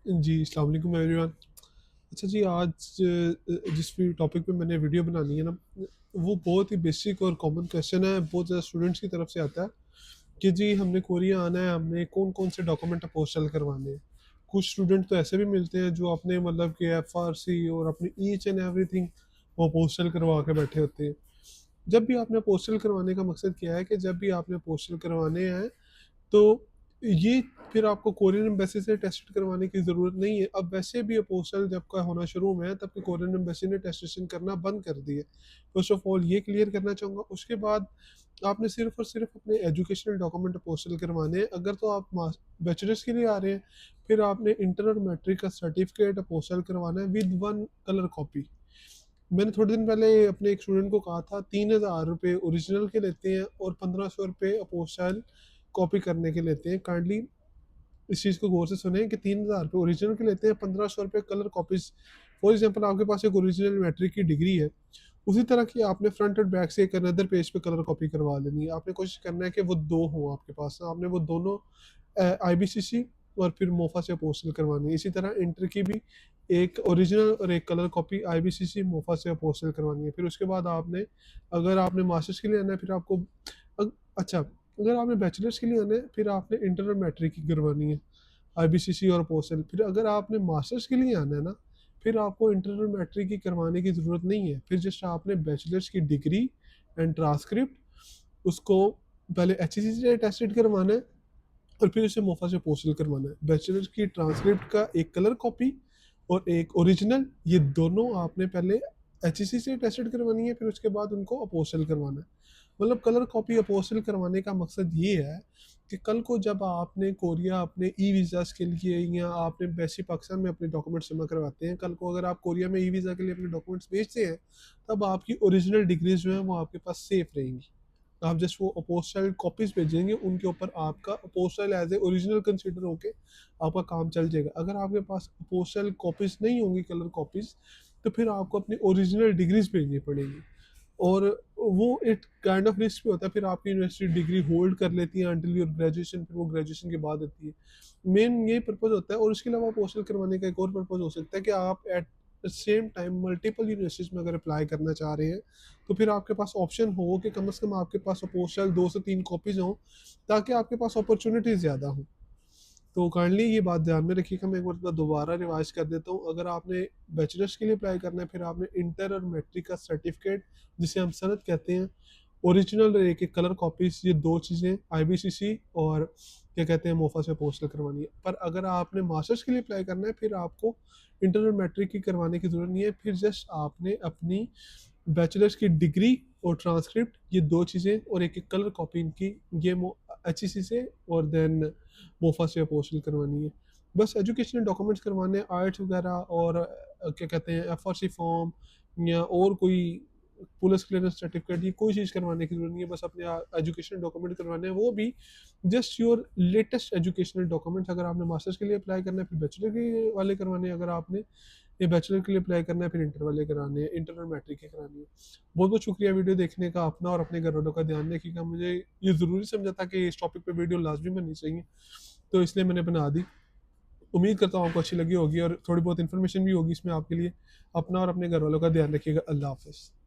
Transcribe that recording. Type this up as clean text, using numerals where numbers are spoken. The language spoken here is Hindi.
जी, अस्सलाम वालेकुम एवरीवन। अच्छा जी, आज जिस भी टॉपिक पे मैंने वीडियो बनानी है ना, वो बहुत ही बेसिक और कॉमन क्वेश्चन है, बहुत ज़्यादा स्टूडेंट्स की तरफ से आता है कि जी हमने कोरिया आना है, हमने कौन-कौन से डॉक्यूमेंट अपोस्टल करवाने हैं। कुछ स्टूडेंट तो ऐसे भी मिलते हैं जो अपने मतलब कि एफआरसी और अपनी ईच एंड एवरीथिंग वो अपोस्टल करवा के बैठे होते हैं। जब भी आपने अपोस्टल करवाने का मकसद क्या है कि जब भी आपने अपोस्टल करवाने हैं तो ये फिर आपको कोरियन एम्बेसी से टेस्ट करवाने की ज़रूरत नहीं है। अब वैसे भी अपोस्टल जब का होना शुरू हुआ है तब की कोरियन एम्बेसी ने टेस्टेशन करना बंद कर दी है। फर्स्ट ऑफ ऑल ये क्लियर करना चाहूँगा। उसके बाद आपने सिर्फ़ और सिर्फ़ अपने एजुकेशनल डॉक्यूमेंट अपोस्टल करवाने हैं। अगर तो आप मास बैचलर्स के लिए आ रहे हैं, फिर आपने इंटर और मैट्रिक का सर्टिफिकेट अपोस्टल करवाना है विद 1 कलर कॉपी। मैंने थोड़े दिन पहले अपने एक स्टूडेंट को कहा था ₹3000 ओरिजिनल के लेते हैं और ₹1500 अपोस्टल कॉपी करने के लेते हैं। काइंडली इस चीज़ को गौर से सुनें कि ₹3000 ओरिजिनल के लेते हैं, ₹1500 कलर कॉपीज़। फॉर एग्ज़ाम्पल आपके पास एक ओरिजिनल मैट्रिक की डिग्री है, उसी तरह की आपने फ्रंट और बैक से एक अनदर पेज पे कलर कॉपी करवा लेनी है। आपने कोशिश करना है कि वो 2 हों आपके पास। आपने वो दोनों आईबीसीसी और फिर मोफा से अपोस्टल करवानी है। इसी तरह इंटर की भी एक ओरिजिनल और एक कलर कॉपी आईबीसीसी, मोफा से अपोस्टल करवानी है। फिर उसके बाद आपने अगर आपने मास्टर्स के लिए आना है फिर आपको अच्छा, अगर आपने बैचलर्स के लिए आना है फिर आपने इंटर और मैट्रिक की करवानी है। आईबीसीसी और पोस्टल। फिर अगर आपने मास्टर्स के लिए आना है ना, फिर आपको इंटर और मैट्रिक की करवाने की ज़रूरत नहीं है। फिर जस्ट आपने बैचलर्स की डिग्री एंड ट्रांसक्रिप्ट उसको पहले एचईसी से अटेस्टेड करवाना है और फिर उसे मोफा से पोस्टल करवाना है। बैचलर की ट्रांसक्रिप्ट का एक कलर कॉपी और एक ओरिजिनल, ये दोनों आपने पहले एचईसी से अटेस्टेड करवानी है, फिर उसके बाद उनको अपोस्टल करवाना है। मतलब कलर कॉपी अपोस्टल करवाने का मकसद ये है कि कल को जब आपने कोरिया अपने ई वीज़ाज़ के लिए या आपने वैसे पाकिस्तान में अपने डॉक्यूमेंट्स जमा करवाते हैं, कल को अगर आप कोरिया में ई वीज़ा के लिए अपने डॉक्यूमेंट्स भेजते हैं, तब आपकी ओरिजिनल डिग्रीज़ जो हैं वो आपके पास सेफ रहेंगी। आप जस्ट वो अपोस्टल कॉपीज़ भेजेंगे, उनके ऊपर आपका apostle as a original consider होके आपका काम चल जाएगा। अगर आपके पास अपोस्टल कॉपीज़ नहीं होंगी, कलर कॉपीज़, तो फिर आपको अपनी ओरिजिनल डिग्रीज़ भेजनी पड़ेंगी। और वो एक काइंड ऑफ रिस्क भी होता है, फिर आपकी यूनिवर्सिटी डिग्री होल्ड कर लेती है अंटिल योर ग्रेजुएशन, फिर वो ग्रेजुएशन के बाद आती है। मेन यही पर्पज़ होता है और इसके अलावा पोस्टल करवाने का एक और पर्पज़ हो सकता है कि आप at the same time multiple universities में अगर अप्लाई करना चाह रहे हैं, तो फिर आपके पास ऑप्शन हो कि कम से कम आपके पास पोस्टल 2 से 3 कॉपीज़ हों, ताकि आपके पास अपॉर्च्युनिटीज़ ज़्यादा हों। तो काइंडली ये बात ध्यान में रखिएगा। मैं एक बार दोबारा रिवाइज़ कर देता हूँ। अगर आपने बैचलर्स के लिए अप्लाई करना है, फिर आपने इंटर और मैट्रिक का सर्टिफिकेट, जिसे हम सनद कहते हैं, ओरिजिनल और एक-एक कलर कॉपीज़, ये 2 चीज़ें आईबीसीसी और क्या कहते हैं मोफा से पोस्टल करवानी है। पर अगर आपने मास्टर्स के लिए अप्लाई करना है, फिर आपको इंटर और मैट्रिक की करवाने की ज़रूरत नहीं है। फिर जस्ट आपने अपनी बैचलर्स की डिग्री और ट्रांसक्रिप्ट, ये 2 चीज़ें और एक-एक कलर कॉपी इनकी, ये एचईसी से और देन मोफा से अपोस्टल करवानी है। बस एजुकेशनल डॉक्यूमेंट्स करवाने हैं, आईएलटीएस वगैरह और क्या कहते हैं एफआरसी फॉर्म या और कोई पुलिस क्लियरेंस सर्टिफिकेट, ये कोई चीज़ करवाने की ज़रूरत नहीं है। बस अपने एजुकेशनल डॉक्यूमेंट करवाने हैं, वो भी just your latest educational documents. अगर आपने मास्टर्स के लिए अप्लाई करना है, फिर बैचलर के वाले करवाने हैं। अगर आपने ये बैचलर के लिए अप्लाई करना है, फिर इंटर वाले कराने हैं, इंटर और मैट्रिक के कराने हैं। बहुत-बहुत शुक्रिया वीडियो देखने का। अपना और अपने घरवालों का ध्यान रखिएगा। मुझे ये ज़रूरी समझा था कि इस टॉपिक पे वीडियो लाज़मी बननी चाहिए, तो इसलिए मैंने बना दी। उम्मीद करता हूँ आपको अच्छी लगी होगी और थोड़ी बहुत इन्फॉर्मेशन भी होगी इसमें आपके लिए। अपना और अपने घरवालों का ध्यान रखिएगा। अल्लाह हाफ़िज़।